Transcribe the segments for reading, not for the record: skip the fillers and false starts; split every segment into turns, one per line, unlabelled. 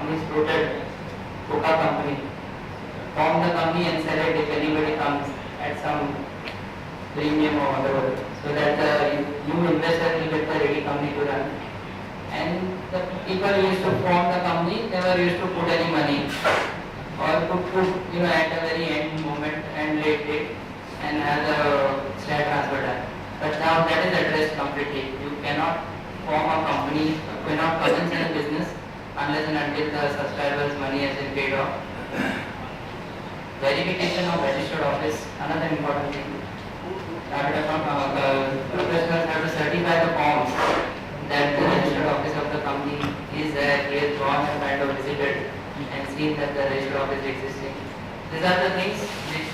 companies floated Coca company, form the company and sell it if anybody comes at some premium or whatever, so that the new investor will get the ready company to run. And the people used to form the company, never used to put any money or put at a very end moment and late date and have the share transfer done. But now that is addressed completely. You cannot form a company, you cannot commence in a business unless and until the subscriber's money has been paid off. Verification of registered office, another important thing. Professionals have to certify the forms that the registered office of the company is there, he has gone and kind of visited and seen that the registered office is existing. These are the things which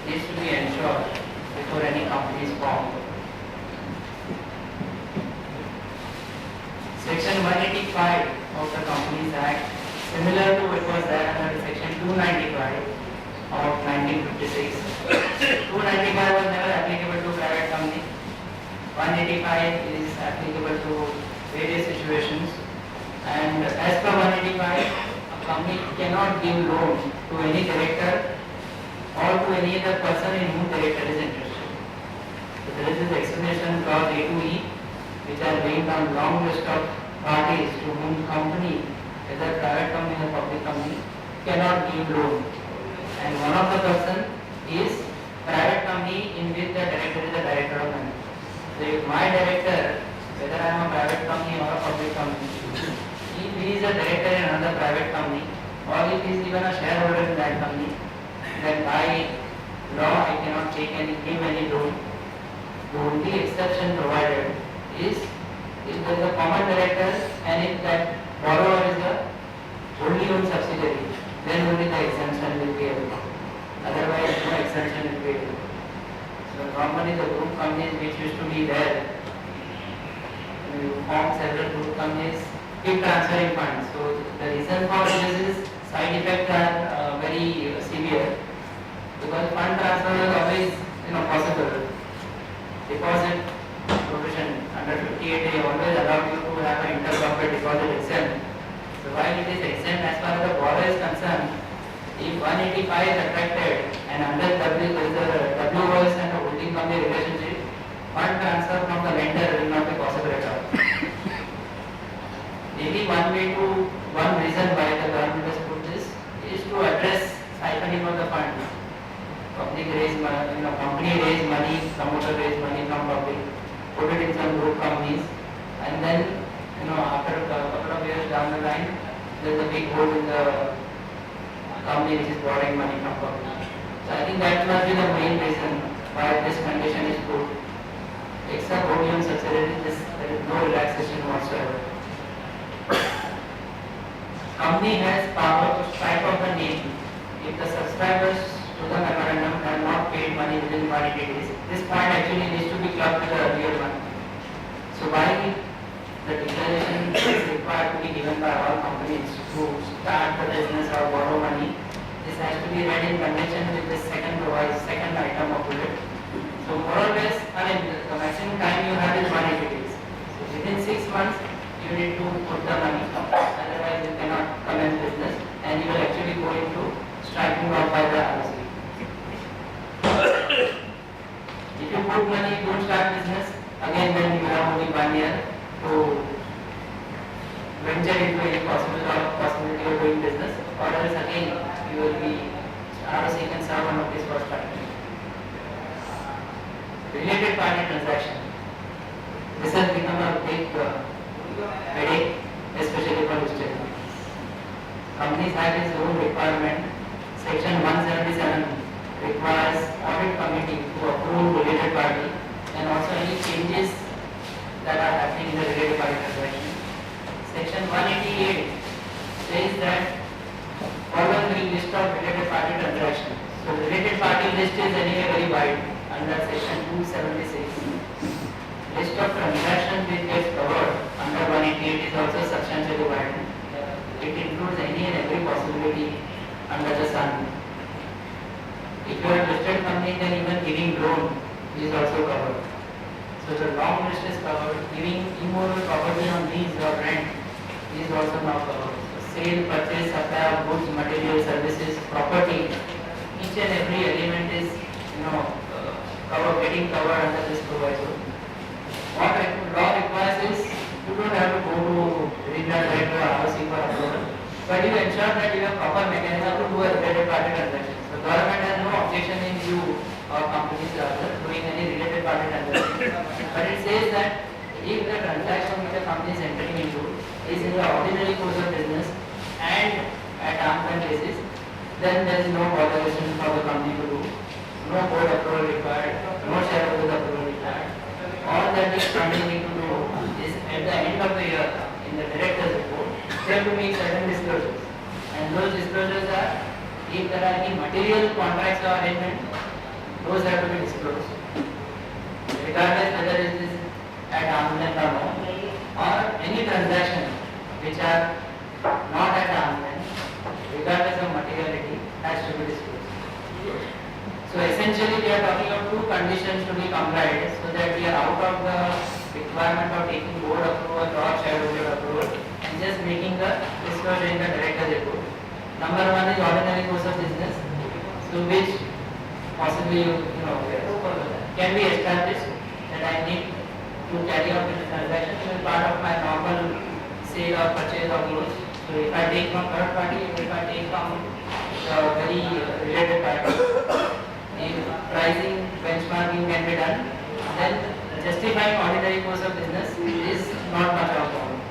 needs to be ensured before any company is formed. Section 185 of the Companies Act, similar to what was there under Section 295 of 1956. 295 was never applicable to private company. 185 is applicable to various situations. And as per 185, a company cannot give loan to any director or to any other person in whom director is interested. So there is this explanation clause A to E, which are based on long list of parties to whom company, whether private company or public company, cannot give loan. And one of the person is private company in which the director is the director of company. So if my director, whether I am a private company or a public company, if he is a director in another private company or if he is even a shareholder in that company, then by law I cannot give any loan. The only exception provided is if there is a common director and if that borrower is the wholly owned subsidiary, then only the exemption will be available. Otherwise, no exemption will be available. So normally the group companies which used to be there, you form several group companies, keep transferring funds. So the reason for this is side effects are very severe because fund transfer is always possible. Deposit provision under 58A always allow you to have an intercorporate deposit exempt. So while it is exempt as far as the borrower is concerned, if 185 is attracted and under W there is a WOS and a holding company relationship, fund transfer from the lender will not be possible at all. Maybe one reason why the government has put this is to address siphoning of the funds. Company raise money, promoter raise money from public, put it in some group companies, and then after a couple of years down the line, there is a big hole in the company which is borrowing money from public. So I think that must be the main reason why this condition is put. Except ODM subsidiaries, there is no relaxation whatsoever. Company has power to strike off the name if the subscribers to the memorandum have not paid money within 180 days. This point actually needs to be clubbed with the earlier one. So while the declaration is required to be given by all companies to start the business or borrow money, this has to be read in connection with the second item of bullet. So more or less, the maximum time you have is 180 days. So within 6 months, you need to put the money, otherwise you cannot commence business and you will actually go into striking off by the ROC. If you put money, don't start business, again then you have only 1 year to venture into any possibility of doing business, or else again you will be ROC can serve one of these for starting. Related party transaction. This has become a big headache, especially for listed companies. Companies have its own requirement. Section 177 requires audit committee to approve related party and also any changes that are happening in the related party transaction. Section 188 says that following list of related party transactions. So related party list is anyway very wide under section 276. List of transactions which gets covered under 188 is also substantially wide. It includes any and every possibility under the sun. If you are a listed company, then even giving loan is also covered. So the long list is covered. Giving immovable property on lease or rent is also now covered. So sale, purchase, supply of goods, material, services, property, each and every element is, getting covered under this proviso. What law requires is you don't have to go to regional director or ROC for approval, but you ensure that you have proper mechanism to do a related party transaction. The government has no objection in you or companies rather doing any related party transaction, but it says that if the transaction which the company is entering into is in the ordinary course of business and at arm's length basis, then there is no obligation for the company to do, no board approval required, no shareholders approval required. All that the company need to do is at the end of the year in the director's report, they have to make certain disclosures, and those disclosures are if there are any material contracts or arrangements, those have to be disclosed, regardless whether it is at arm's length or not, or any transaction which are not at arm's length, regardless of materiality, has to be disclosed. So essentially we are talking of two conditions to be complied so that we are out of the requirement of taking board approval or shareholder approval and just making the disclosure in the director's report. Number one is ordinary course of business, so which possibly can be established that I need to carry out this transaction as part of my normal sale or purchase of goods. So if I take from third party, if I take from the very related party, if pricing benchmarking can be done, then justifying ordinary course of business is not much of a problem.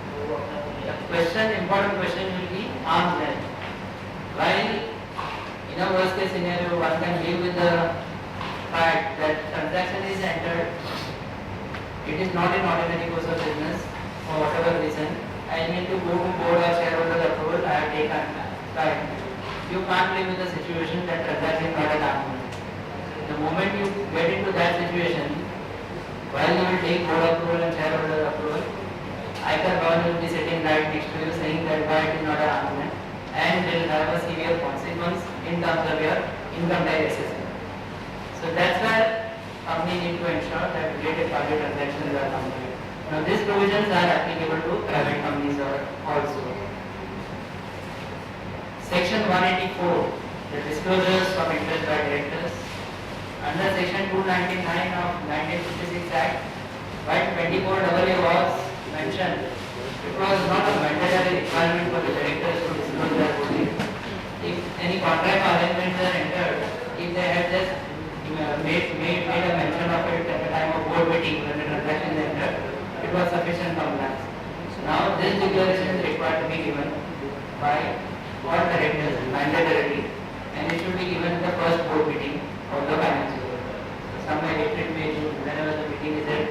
The important question will be arm's length. While in a worst case scenario one can live with the fact that transaction is entered, it is not in ordinary course of business for whatever reason, I need to go to board or shareholder approval, I have taken time. You can't live with the situation that transaction is not at arm's length. The moment you get into that situation, while you will take board approval and shareholder approval, either one will be sitting right next to you saying that why it is not an arm's length, and will have a severe consequence in terms of your income tax assessment. So that's why company need to ensure that related party transactions are compliant. Now these provisions are applicable to private companies also. Section 184, the disclosures of interest by directors. Under section 299 of 1956 Act, while 24AA was mentioned, it was not a mandatory requirement for the directors to disclose their holding. If any contract or arrangements are entered, if they had just made a mention of it at the time of board meeting when the transaction is entered, it was sufficient compliance. Now this declaration is required to be given by all directors mandatorily, and it should be given in the first board meeting of the financial year. So somewhere April, May, June, whenever the meeting is held,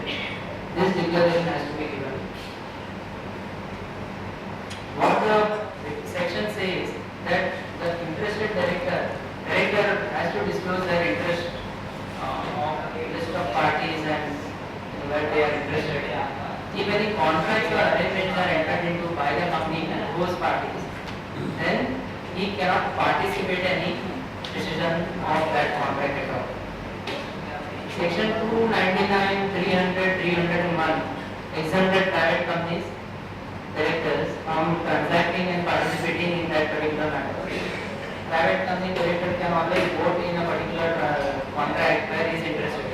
this declaration has to be given. What the section says that the interested director has to disclose their interest of a list of parties and where they are interested. If any contracts or arrangements are entered into by the company and those parties, then he cannot participate in any decision of that contract at all. Section 299, 300, 301 exempted private companies directors from transacting and participating in that particular matter. Private company director can always vote in a particular contract where he is interested.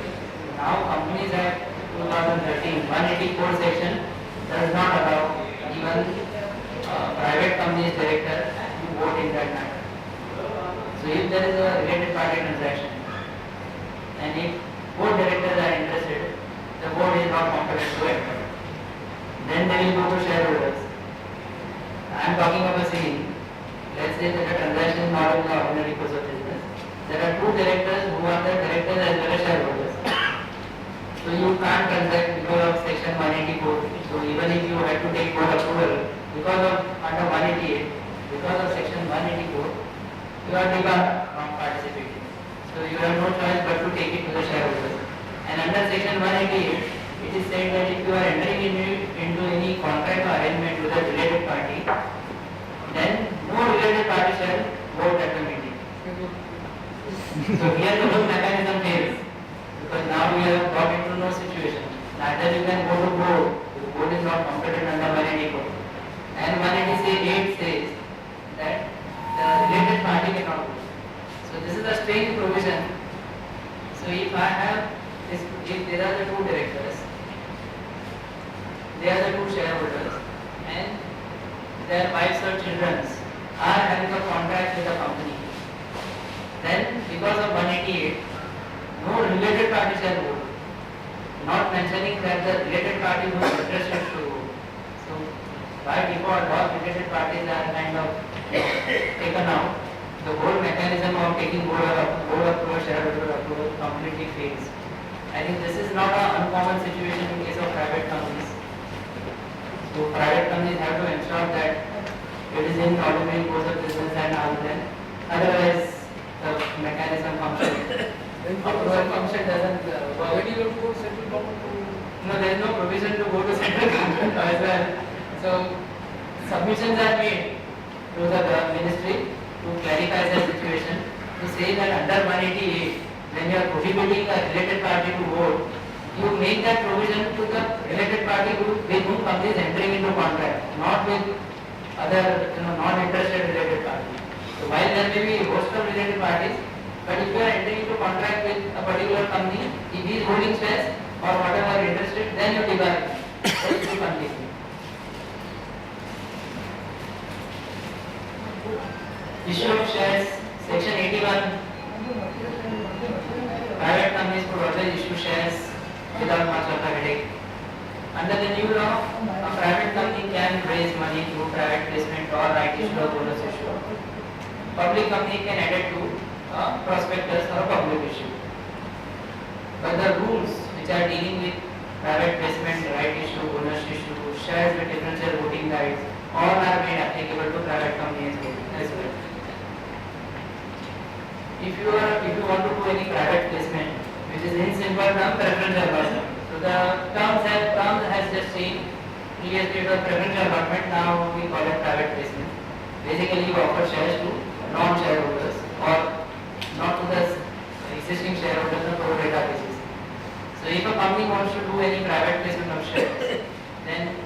Now Companies Act 2013, 184 section does not allow even private company's director to vote in that matter. So if there is a related party transaction and if both directors are interested, the board is not competent to act. Then they will go to shareholders. I am talking of a scene. Let's say that a transaction is not in the ordinary course of business. There are two directors who are the directors as well as shareholders. So you can't transact because of section 184. So even if you had to take board approval, because of under 188, because of section 184, you are debarred from participating. So you have no choice but to take it to the shareholders. And under section 188, it is said that if you are entering into any contract or arrangement with a related party, then no related party shall vote at the meeting. So here the whole mechanism fails, because now we have got into no situation. Neither you can go to board, the board is not competent under 184. And 188 says five such children are having a contract with the company, then because of 188, no related party shall vote. Not mentioning that the related party was interested to vote. So by default, all related parties are kind of taken out. The whole mechanism of taking board approval, shareholder approval completely fails. I think this is not an uncommon situation in case of private companies. So private companies have to ensure that it is in ordinary course of business and all that. Otherwise, the mechanism function. Approval function doesn't work.
When you go to central government,
No, there is no provision to go to central government as well. So submissions are made to the ministry to clarify the situation, to say that under 188, when you are prohibiting a related party to vote, you make that provision to the related party with whom company is entering into contract, not with other non-interested related party. So while there may be a host of related parties, but if you are entering into contract with a particular company, if he is holding shares or whatever are interested, then you divide. Then you continue. Issue of shares, section 81. Private companies could always issue shares without much of a headache. Under the new law, a private company can raise money through private placement or right issue or bonus issue. Public company can add it to a prospectus or a public issue. But the rules which are dealing with private placement, right issue, bonus issue, shares with differential voting rights, all are made applicable to private companies as well. If you want to do any private placement, which is in simple term preferential allotment. So the term has just changed. Previously it was preferential allotment, now we call it private placement. Basically you offer shares to non-shareholders or not to the existing shareholders on pro rata basis. So if a company wants to do any private placement of shares, then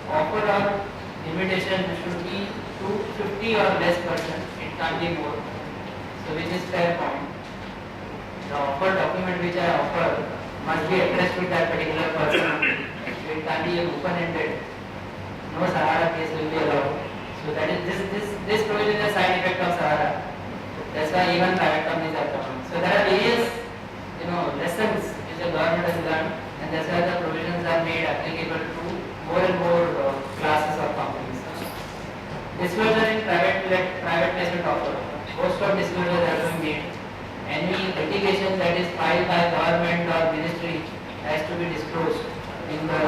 offer or limitation should be to 50 or less percent. It can't be more. So which is fair point. The offer document which I offer must be addressed with that particular person. It can't be open-ended. No Sahara case will be allowed. So that is this provision is a side effect of Sahara. That's why even private companies are coming. So there are various lessons which the government has learned, and that's why the provisions are made applicable to more and more classes of companies. Disclosure in private placement offer. Most of disclosures have been made. Any litigation that is filed by government or ministry has to be disclosed in the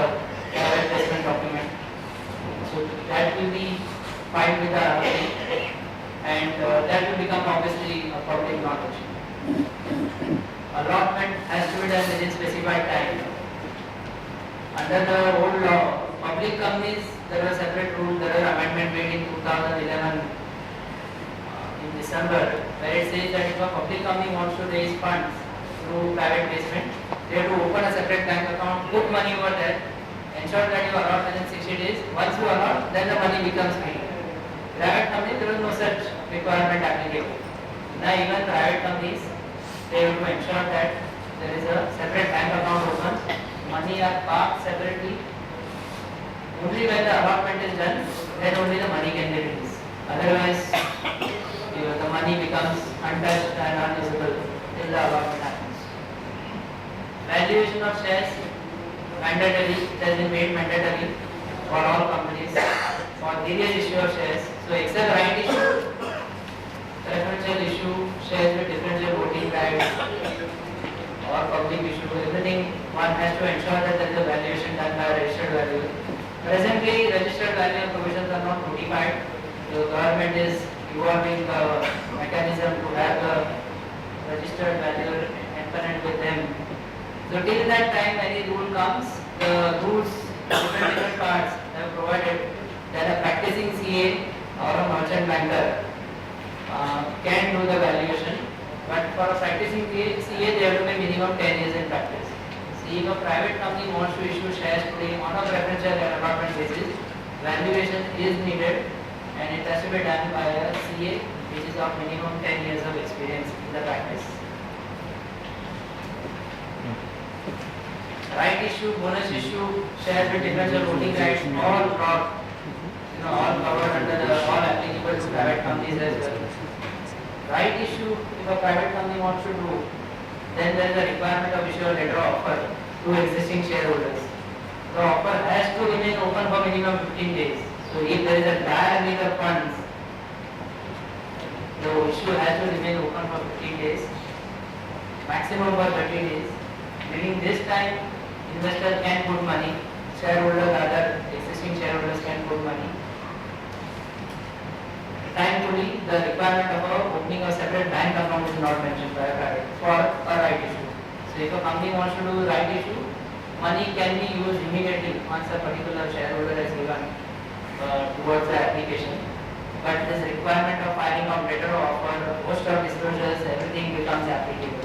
private placement document. So that will be filed with the ROC, and that will become obviously a public knowledge. Allotment has to be done within specified time. Under the old law, public companies, there was a separate rule, there was an amendment made in 2011 in December, where it says that if a public company wants to raise funds through private placement, they have to open a separate bank account, put money over there, ensure that you allot within 60 days. Once you allot, then the money becomes free. Private companies, there is no such requirement applicable. Now even private companies, they have to ensure that there is a separate bank account open, money are parked separately. Only when the allotment is done, then only the money can be released. Otherwise, the money becomes untouched and unusable till the allotment happens. Valuation of shares, mandatory, it has been made mandatory for all companies for various issue of shares. So except right issue, preferential issue, shares with differential voting rights or public issue, everything one has to ensure that there is a valuation done by a registered valuer. Presently, registered valuer provisions are not notified. The government is evolving the mechanism to have a registered valuer impaneled with them. So till that time, any rule comes, the rules, different parts have provided that a practicing CA or a merchant banker can do the valuation, but for a practicing CA, they have to be minimum 10 years in practice. See, if a private company wants to issue shares today on a preferential allotment basis, valuation is needed, and it has to be done by a CA which is of minimum 10 years of experience in the practice. Right issue, bonus issue, shares with differential voting rights, all brought all covered under the all applicable to private companies as well. Right issue, if a private company wants to do, then there is a requirement of issue a letter of offer to existing shareholders. The offer has to remain open for minimum 15 days. So if there is a dire need of funds, the issue has to remain open for 15 days, maximum for 30 days. During this time, investor can put money, shareholders, other existing shareholders can put money. Thankfully, the requirement of opening a separate bank account is not mentioned by a private for a right issue. So if a company wants to do right issue, money can be used immediately once a particular shareholder has given towards the application. But this requirement of filing of letter of offer, host of disclosures, everything becomes applicable.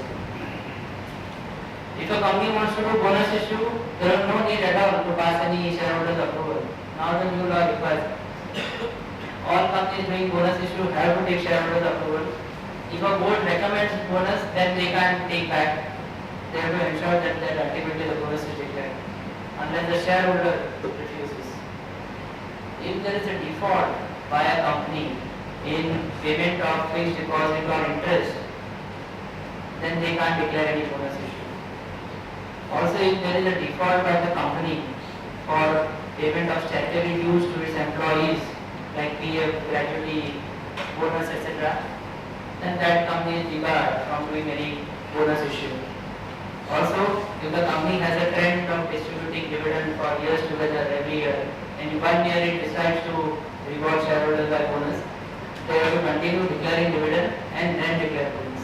If a company wants to do bonus issue, there is no need at all to pass any shareholders approval. Now the new law requires all companies doing bonus issue have to take shareholders approval. If a board recommends bonus, then they can take back. They have to ensure that ultimately the bonus is declared, unless the shareholder refuses. If there is a default by a company in payment of fixed deposit or interest, then they can't declare any bonus issue. Also, if there is a default by the company for payment of statutory dues to its employees, like PF, gratuity, bonus, etc., then that company is debarred from doing any bonus issue. Also, if the company has a trend of distributing dividend for years together every year, and in 1 year it decides to reward shareholders by bonus, they have to continue declaring dividend and then declare bonus.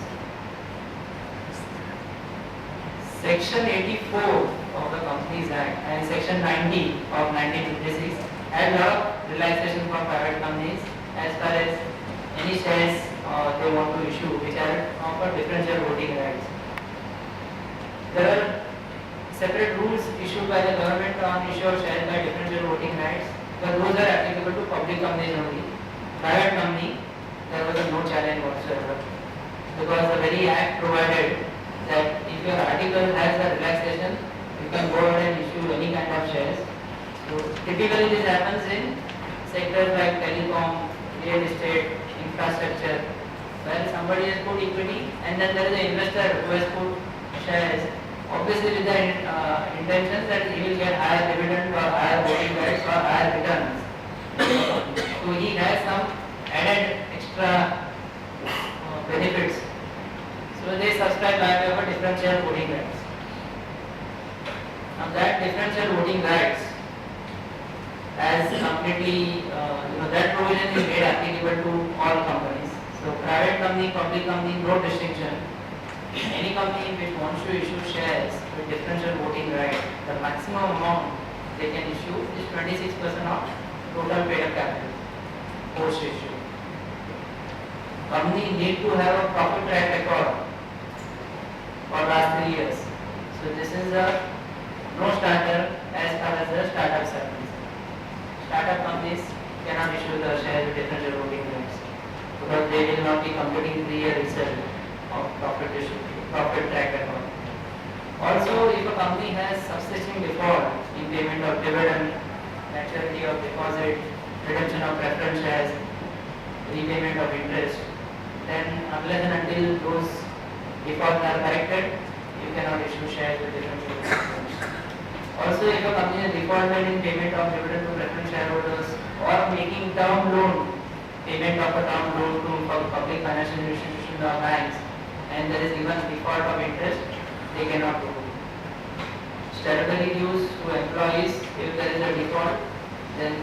Section 84 of the Companies Act and Section 90 of 1956 had a lot of relaxation for private companies as far as any shares they want to issue which are offer differential voting rights. There are separate rules issued by the government on issue of shares by differential voting rights, but those are applicable to public companies only. Private company, there was no challenge whatsoever, because the very act provided that if your article has a relaxation, you can go ahead and issue any kind of shares. So typically this happens in sectors like telecom, real estate, infrastructure, where somebody has put equity and then there is an investor who has put shares, obviously with the intention that he will get higher dividend or higher voting rights or higher returns. So he has some added extra benefits. So they subscribe by way of differential voting rights. Now that differential voting rights as completely, that provision is made applicable to all companies. So private company, public company, no distinction. Any company which wants to issue shares with differential voting right, the maximum amount they can issue is 26% of total paid up capital post issue. Company need to have a profit track record for last 3 years. So this is a no starter as far as the startups are concerned. Startup companies cannot issue the shares with differential voting rights because they will not be completing 3 year itself of profit track record. Also, if a company has subsisting default in payment of dividend, maturity of deposit, redemption of preference shares, repayment of interest, then unless and until those defaults are corrected, you cannot issue shares with differential voting rights. Also, if a company is defaulted in payment of dividend to preference shareholders or making term loan, payment of a term loan to public financial institutions or banks, and there is even default of interest, they cannot do. Statutory dues to employees, if there is a default, then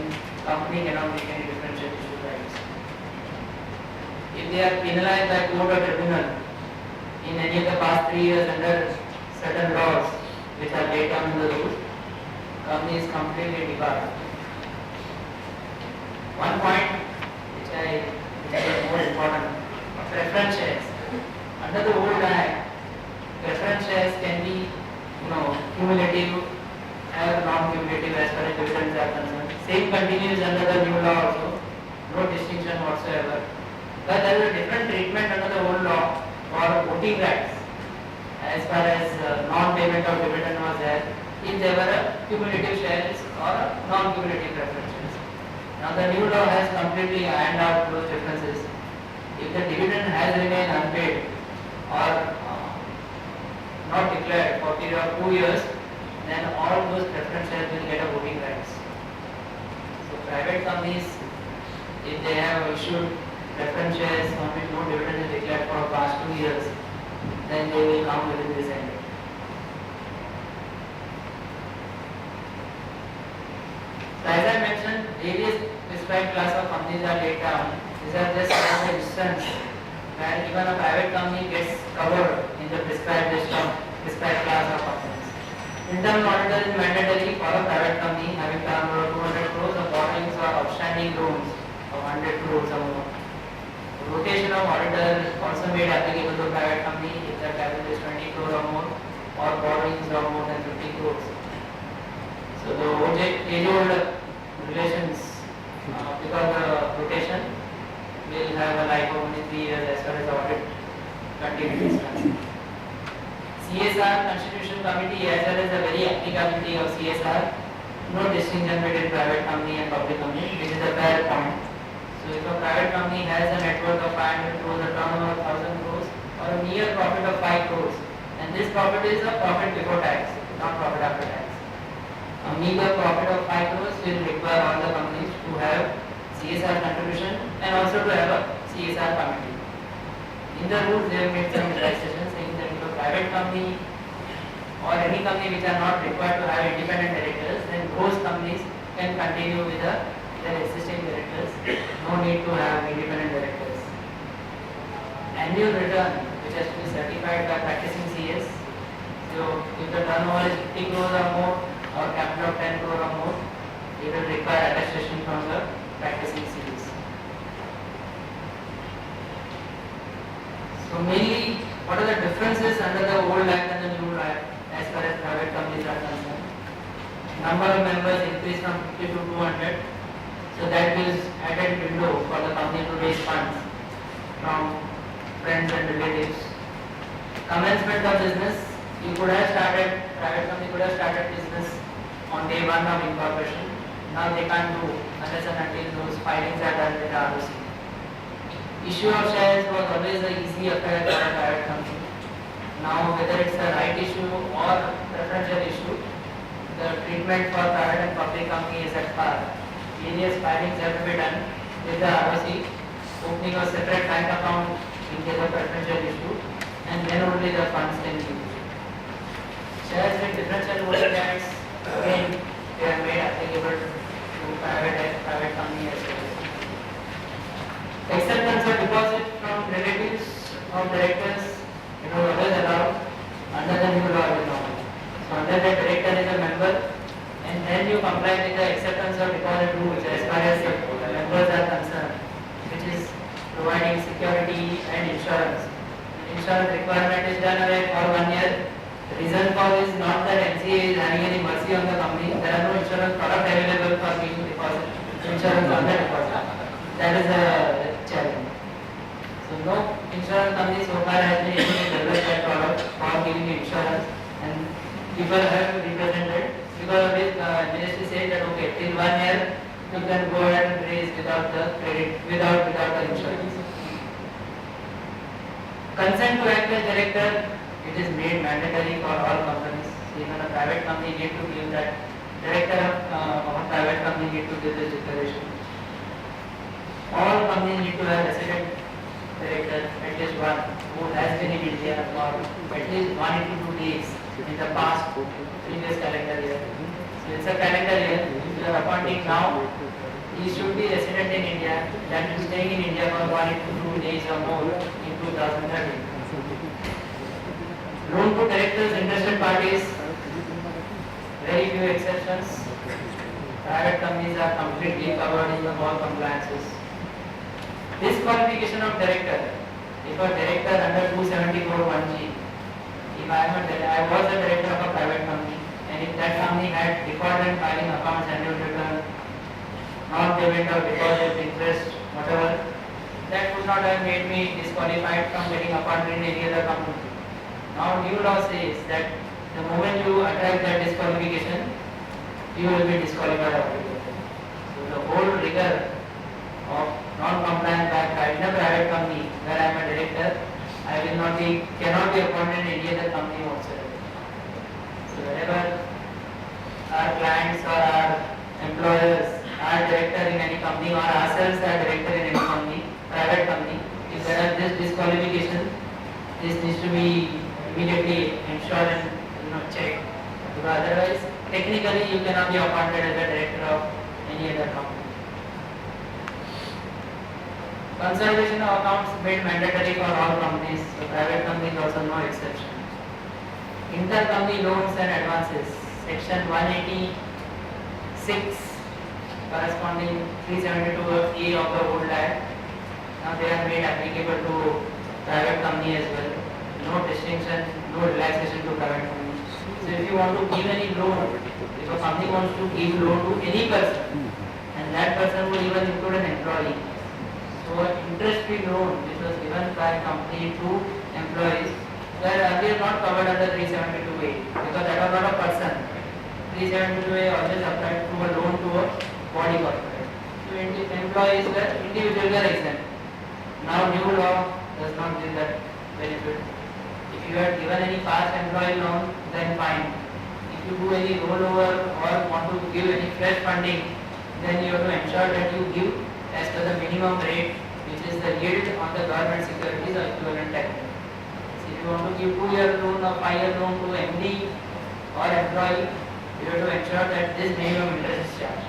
company cannot make any differential issue rights. If they are penalized by court or tribunal in any of the past 3 years under certain laws which are laid down in the rules, company is completely debarred. One point which is more important, preference shares. Under the old act, preference shares can be, cumulative or non-cumulative as far as dividends are concerned. Same continues under the new law also, no distinction whatsoever. But there is a different treatment under the old law for voting rights as far as non-payment of dividend was there, if there were cumulative shares or non-cumulative preference shares. Now the new law has completely ironed out those differences. If the dividend has remained unpaid or not declared for a period of 2 years, then all those preference shares will get a voting rights. So private companies, if they have issued preference shares on which no dividend is declared for the past 2 years, then they will come within this end. So as I mentioned, various prescribed class of companies are laid down. These are just as a instance where even a private company gets covered in the prescribed list of prescribed class of companies. Internal auditor is mandatory for a private company having turnover of 200 crores of borrowings or outstanding loans of 100 crores or more. Rotation of auditor is also made applicable to a private company if the capital is 20 crore or more or borrowings of more than 50 crores. So the age-old relations, because the rotation will have a life of only 3 years as far as the audit continuity is concerned. CSR Constitution Committee as well as the very applicability of CSR, no distinction between private company and public company. This is a fair point. So if a private company has a net worth of 500 crores, a turnover of 1000 crores or a mere profit of 5 crores, and this profit is a profit before tax, not profit after tax. A meager profit of 5 crores will require all the companies to have CSR contribution and also to have a CSR committee. In the rules they have made some relaxations saying that if a private company or any company which are not required to have independent directors, then those companies can continue with their existing directors. No need to have independent directors. Annual return which has to be certified by practicing CS. So if the turnover is 50 crores or more or capital of 10 crore or more, it will require attestation from the practicing CEs. So mainly, what are the differences under the old act and the new act as far as private companies are concerned? Number of members increased from 50 to 200, so that gives added window for the company to raise funds from friends and relatives. Commencement of business, private company could have started business on day 1 of incorporation. Now they can't do unless and until those filings are done with the ROC. Issue of shares was always an easy affair for a private company. Now whether it's a right issue or preferential issue, the treatment for private and public company is at par. Various filings have to be done with the ROC, opening a separate bank account in case of preferential issue, and then only the funds can be used. Shares with differential voting rights, again, they are made applicable to private company as well. Acceptance of deposit from relatives of directors, always allowed under the new law. So under the director is a member, and then you comply with the acceptance of deposit rules as far as the members are concerned, which is providing security and insurance. Insurance requirement is done away for 1 year. The reason for this is not that NCA is having any mercy on the company. There are no insurance products available for giving deposit, insurance on the deposit. That is a challenge. So no insurance company so far has been able to develop that product for giving you insurance, and people have represented because of this. Ministry said that okay, till 1 year you can go ahead and raise without the credit, without the insurance. Consent to act as director, it is made mandatory for all companies. Even a private company need to give that. Director of a private company need to give this declaration. All companies need to have resident director, at least one, who has been in India for at least 1 to 2 days in the past previous calendar year. So it's a calendar year. If you are appointing now, he should be resident in India, that is staying in India for 1 to 2 days or more in 2013. Loan to directors, interested parties, very few exceptions. Private companies are completely covered in the all compliances. Disqualification of director. If a director under 274(1)(g), if I was a director of a private company, and if that company had recorded and filing accounts, annual return, non-payment of deposit, interest, whatever, that would not have made me disqualified from getting appointed in any other company. Now new law says that the moment you attract that disqualification, you will be disqualified altogether. So the whole rigor of non-compliance by in a private company where I am a director, I will not be, cannot be appointed in any other company whatsoever. So wherever our clients or our employers are director in any company or ourselves are director in any company, private company, if there are this disqualification, this needs to be immediately ensured and checked. Because otherwise, technically you cannot be appointed as a director of any other company. Consolidation of accounts made mandatory for all companies, so private companies also no exception. Intercompany loans and advances, section 186 corresponding 372A of the old act. Now they are made applicable to private company as well. No distinction, no relaxation to private company. So if you want to give any loan, if a company wants to give loan to any person, and that person will even include an employee. So an interest-free loan which was given by a company to employees were earlier not covered under 372A because that was not a person. 372A always applied to a loan to a body corporate. So employees were individually exempt. Now new law does not give that benefit. If you had given any past employee loan, then fine. If you do any rollover or want to give any fresh funding, then you have to ensure that you give as per the minimum rate, which is the yield on the government securities or equivalent tax. So if you want to give 2-year loan or 5-year loan to MD or employee, you have to ensure that this minimum interest is charged.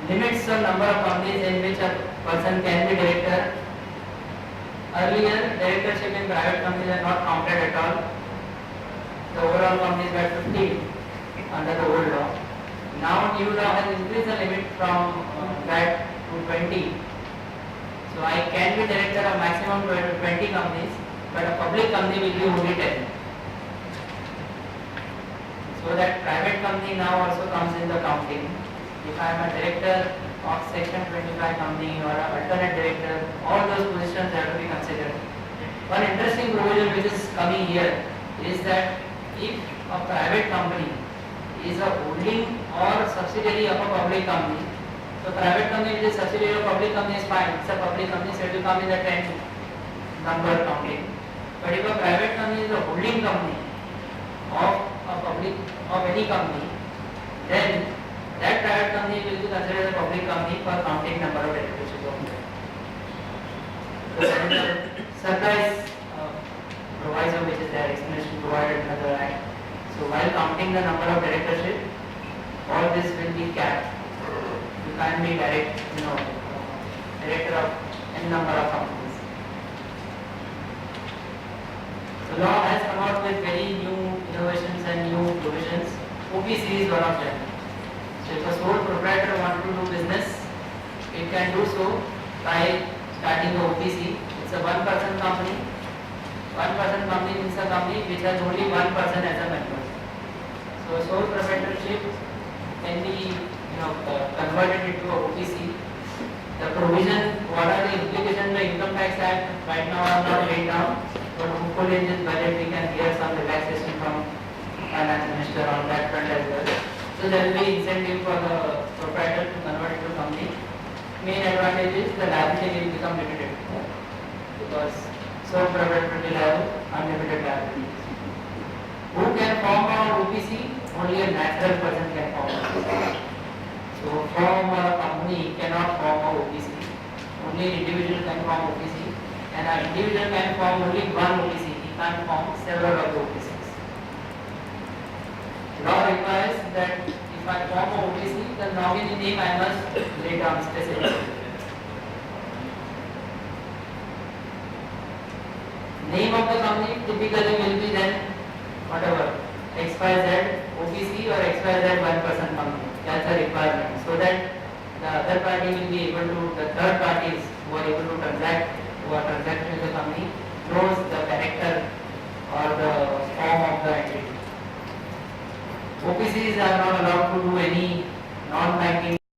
Limits the number of companies in which a person can be director. Earlier, directorship in private companies are not counted at all. The overall companies were 15 under the old law. Now new law has increased the limit from that to 20. So I can be director of maximum 20 companies, but a public company will be only 10. So that private company now also comes in the counting. If I am a director of section 25 company or an alternate director, all those positions have to be considered. One interesting provision which is coming here is that if a private company is a holding or subsidiary of a public company, so private company which is subsidiary of public company is fine, it's a public company, so it will come in the 10 number counting. But if a private company is a holding company of a public, of any company, then that private company will be considered a public company for counting number of directorships of it. So that is a surprise proviso which is there, explanation provided in another act. So while counting the number of directorship, all this will be capped. You can't be director of any number of companies. So law has come out with very new innovations and new provisions. OPC is one of them. So if a sole proprietor wants to do business, it can do so by starting the OPC. It's a one-person company. One-person company means a company which has only one person as a member. So sole proprietorship can be converted into a OPC. The provision, what are the implications of the Income Tax Act right now are not laid down, but hopefully in this budget we can hear some relaxation from Finance Minister on that front as well. So there will be incentive for the proprietor to convert into company. Main advantage is the liability will become limited because sole proprietor will have unlimited liability. Who can form a OPC? Only a natural person can form it. So form a company cannot form a OPC. Only an individual can form OPC, and an individual can form only one OPC. He can't form several of the OPCs. Law requires that if I form a OPC, the nominee name I must lay down specifically. Name of the company typically will be then whatever XYZ OPC or XYZ one-person company. That's a requirement, so that the other party will be able to, the third parties who are able to transact, who are transacting with the company,